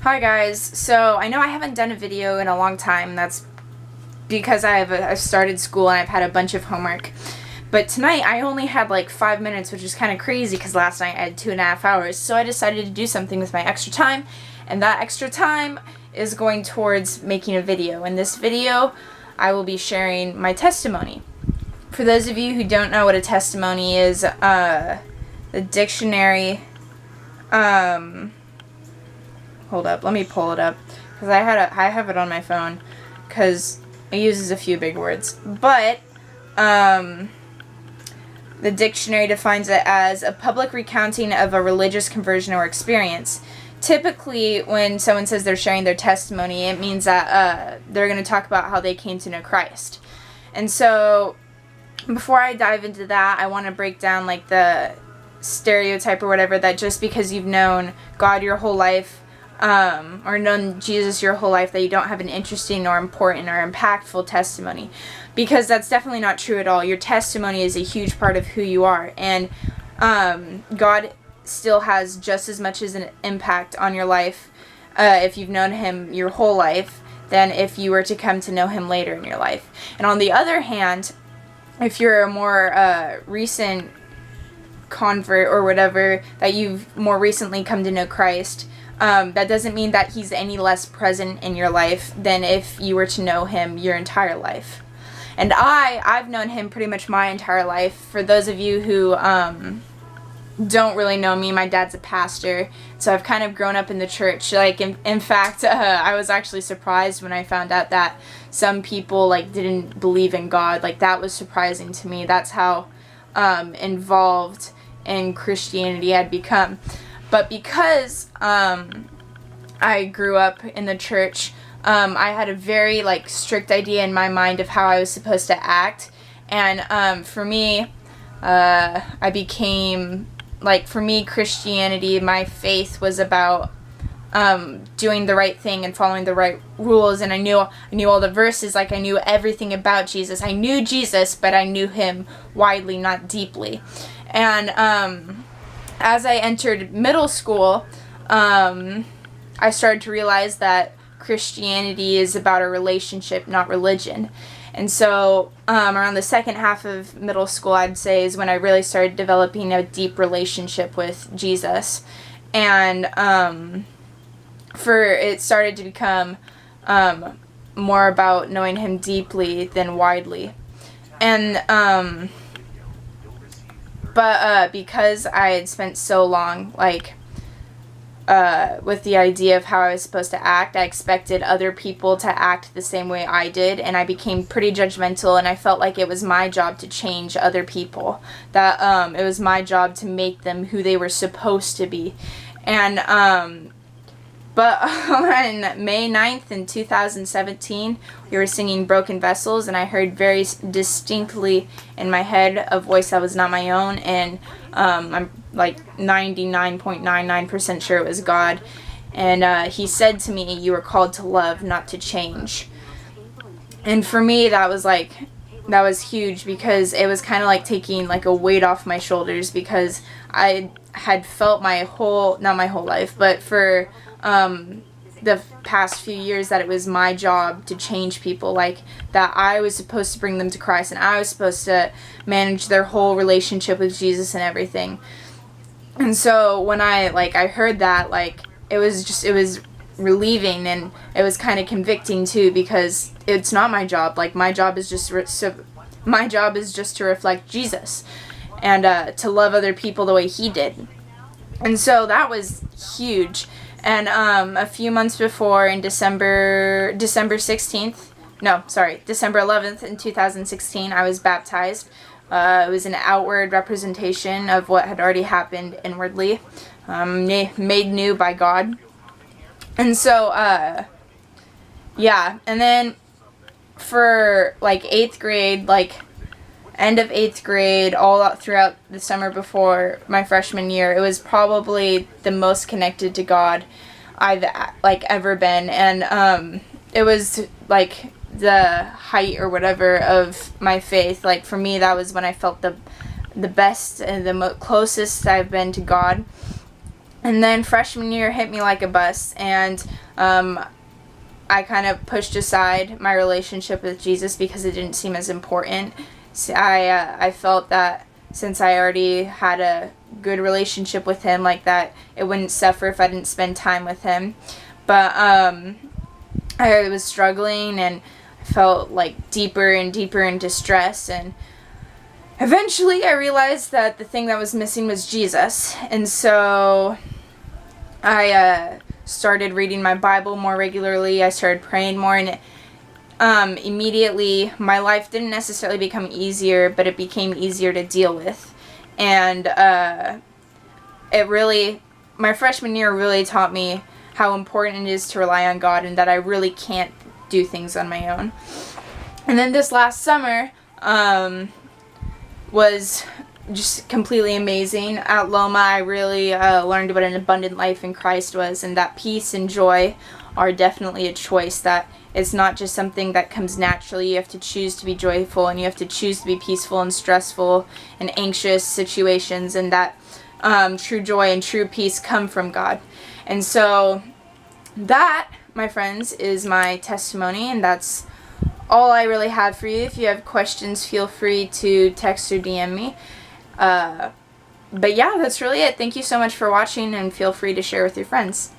Hi guys, so I know I haven't done a video in a long time. That's because I've started school and I've had a bunch of homework. But tonight I only had like 5 minutes, which is kind of crazy because last night I had 2.5 hours. So I decided to do something with my extra time, and that extra time is going towards making a video. In this video, I will be sharing my testimony. For those of you who don't know what a testimony is, the dictionary, hold up, let me pull it up, because I have it on my phone, because it uses a few big words. But, the dictionary defines it as a public recounting of a religious conversion or experience. Typically, when someone says they're sharing their testimony, it means that they're going to talk about how they came to know Christ. And so, before I dive into that, I want to break down like the stereotype or whatever that just because you've known God your whole life, or known Jesus your whole life, that you don't have an interesting or important or impactful testimony, because that's definitely not true at all. Your testimony is a huge part of who you are, and God still has just as much as an impact on your life if you've known Him your whole life than if you were to come to know Him later in your life. And on the other hand, if you're a more recent convert or whatever, that you've more recently come to know Christ, that doesn't mean that He's any less present in your life than if you were to know Him your entire life. And I've known Him pretty much my entire life. For those of you who don't really know me, my dad's a pastor, so I've kind of grown up in the church. Like, in fact, I was actually surprised when I found out that some people like didn't believe in God. Like, that was surprising to me. That's how involved in Christianity I'd become. But because I grew up in the church, I had a very like strict idea in my mind of how I was supposed to act. And for me, I became like, for me, Christianity, my faith was about doing the right thing and following the right rules. And I knew all the verses. Like, I knew everything about Jesus. I knew Jesus, but I knew Him widely, not deeply. And as I entered middle school, I started to realize that Christianity is about a relationship, not religion. And so around the second half of middle school, I'd say, is when I really started developing a deep relationship with Jesus. And it started to become more about knowing Him deeply than widely. And because I had spent so long, like, with the idea of how I was supposed to act, I expected other people to act the same way I did, and I became pretty judgmental, and I felt like it was my job to change other people, that it was my job to make them who they were supposed to be. And but on May 9th in 2017, we were singing Broken Vessels, and I heard very distinctly in my head a voice that was not my own, and I'm like 99.99% sure it was God. And He said to me, "You are called to love, not to change." And for me, that was huge, because it was kind of like taking like a weight off my shoulders, because I had felt not my whole life, but for the past few years, that it was my job to change people, like that I was supposed to bring them to Christ, and I was supposed to manage their whole relationship with Jesus and everything. And so when I heard that, like, it was relieving, and it was kind of convicting too, because it's not my job. Like, my job is just to reflect Jesus, and to love other people the way He did. And so that was huge. And a few months before, in December 11th in 2016, I was baptized. It was an outward representation of what had already happened inwardly, made new by God. And so, and then for like 8th grade, like end of 8th grade, all out throughout the summer before my freshman year, it was probably the most connected to God I've like ever been. And it was like the height or whatever of my faith. Like, for me, that was when I felt the best and the closest I've been to God. And then freshman year hit me like a bus, and I kind of pushed aside my relationship with Jesus because it didn't seem as important. So I felt that since I already had a good relationship with him, like that it wouldn't suffer if I didn't spend time with him. But I was struggling, and I felt like deeper and deeper in distress, and eventually I realized that the thing that was missing was Jesus. And so I started reading my Bible more regularly. I started praying more, and immediately my life didn't necessarily become easier, but it became easier to deal with. And my freshman year really taught me how important it is to rely on God, and that I really can't do things on my own. And then this last summer was just completely amazing. At Loma, I really learned what an abundant life in Christ was, and that peace and joy are definitely a choice. That it's not just something that comes naturally. You have to choose to be joyful, and you have to choose to be peaceful in stressful and anxious situations, and that true joy and true peace come from God. And so that, my friends, is my testimony, and that's all I really have for you. If you have questions, feel free to text or DM me. But yeah, that's really it. Thank you so much for watching, and feel free to share with your friends.